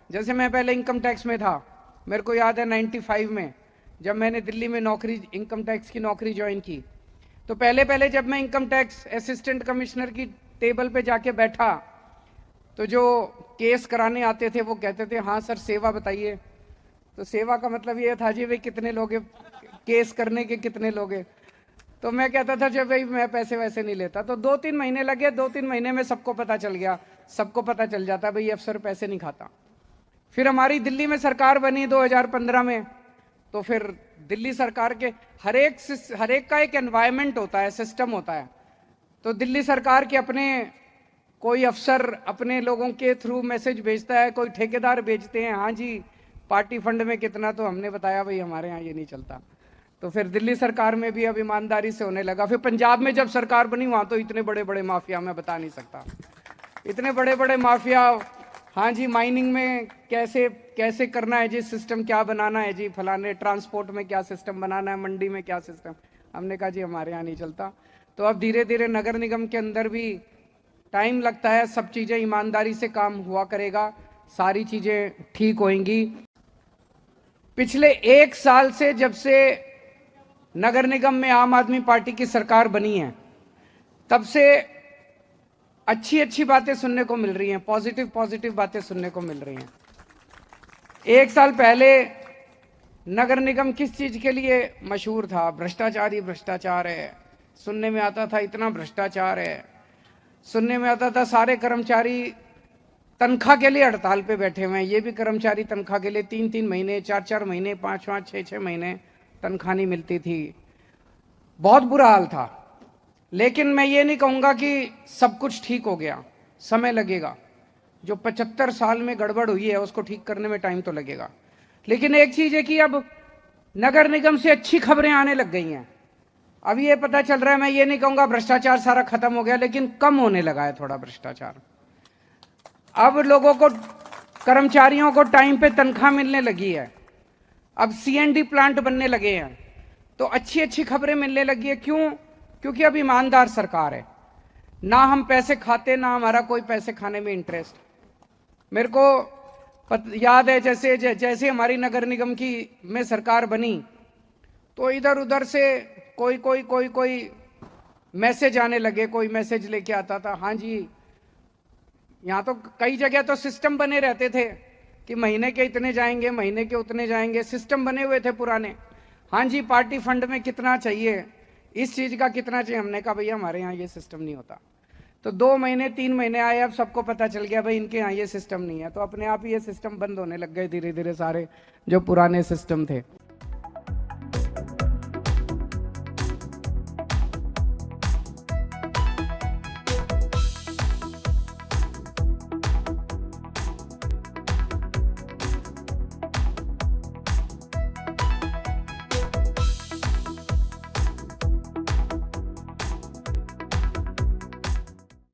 जैसे मैं पहले इनकम टैक्स में था, मेरे को याद है 95 में जब मैंने दिल्ली में नौकरी, इनकम टैक्स की नौकरी ज्वाइन की, तो पहले पहले जब मैं इनकम टैक्स असिस्टेंट कमिश्नर की टेबल पे जाके बैठा, तो जो केस कराने आते थे वो कहते थे हाँ सर सेवा बताइए। तो सेवा का मतलब ये था जी भाई कितने लोगे, केस करने के कितने लोगे। तो मैं कहता था जब भाई मैं पैसे वैसे नहीं लेता। तो 2-3 महीने लगे, 2-3 महीने में सबको पता चल गया, सबको पता चल जाता भाई अफसर पैसे नहीं खाता। फिर हमारी दिल्ली में सरकार बनी 2015 में, तो फिर दिल्ली सरकार के हर एक का एक एनवायरमेंट होता है, सिस्टम होता है। तो दिल्ली सरकार के अपने कोई अफसर अपने लोगों के थ्रू मैसेज भेजता है, कोई ठेकेदार भेजते हैं हाँ जी पार्टी फंड में कितना, तो हमने बताया भाई हमारे यहाँ ये नहीं चलता। तो फिर दिल्ली सरकार में भी अब ईमानदारी से होने लगा। फिर पंजाब में जब सरकार बनी वहां तो इतने बड़े बड़े माफिया, मैं बता नहीं सकता, इतने बड़े बड़े माफिया। हाँ जी माइनिंग में कैसे कैसे करना है जी, सिस्टम क्या बनाना है जी, फलाने ट्रांसपोर्ट में क्या सिस्टम बनाना है, मंडी में क्या सिस्टम। हमने कहा जी हमारे यहाँ नहीं चलता। तो अब धीरे धीरे नगर निगम के अंदर भी टाइम लगता है, सब चीजें ईमानदारी से काम हुआ करेगा, सारी चीजें ठीक होंगी। पिछले 1 साल से जब से नगर निगम में आम आदमी पार्टी की सरकार बनी है, तब से अच्छी अच्छी बातें सुनने को मिल रही हैं, पॉजिटिव पॉजिटिव बातें सुनने को मिल रही हैं। 1 साल पहले नगर निगम किस चीज के लिए मशहूर था? भ्रष्टाचार ही भ्रष्टाचार है, सुनने में आता था इतना भ्रष्टाचार है, सुनने में आता था सारे कर्मचारी तनख्वाह के लिए हड़ताल पे बैठे हुए हैं। ये भी कर्मचारी तनख्वाह के लिए 3-3 महीने, 4-4 महीने, 5-5, 6-6 महीने तनख्वाह नहीं मिलती थी। बहुत बुरा हाल था। लेकिन मैं ये नहीं कहूंगा कि सब कुछ ठीक हो गया, समय लगेगा। जो 75 साल में गड़बड़ हुई है उसको ठीक करने में टाइम तो लगेगा। लेकिन एक चीज है कि अब नगर निगम से अच्छी खबरें आने लग गई हैं। अब ये पता चल रहा है, मैं ये नहीं कहूंगा भ्रष्टाचार सारा खत्म हो गया, लेकिन कम होने लगा है थोड़ा भ्रष्टाचार। अब लोगों को, कर्मचारियों को टाइम पे तनख्वाह मिलने लगी है, अब सीएनडी प्लांट बनने लगे हैं, तो अच्छी अच्छी खबरें मिलने लगी है। क्यों? क्योंकि अब ईमानदार सरकार है, ना हम पैसे खाते, ना हमारा कोई पैसे खाने में इंटरेस्ट। मेरे को याद है जैसे जैसे हमारी नगर निगम की में सरकार बनी, तो इधर उधर से कोई कोई कोई कोई मैसेज आने लगे, कोई मैसेज लेके आता था हाँ जी। यहाँ तो कई जगह तो सिस्टम बने रहते थे कि महीने के इतने जाएंगे, महीने के उतने जाएंगे, सिस्टम बने हुए थे पुराने। हाँ जी पार्टी फंड में कितना चाहिए, इस चीज का कितना चाहिए। हमने कहा भैया हमारे यहाँ ये सिस्टम नहीं होता। तो 2 महीने 3 महीने आए, अब सबको पता चल गया भाई इनके यहाँ ये सिस्टम नहीं है, तो अपने आप ही ये सिस्टम बंद होने लग गए धीरे धीरे सारे जो पुराने सिस्टम थे।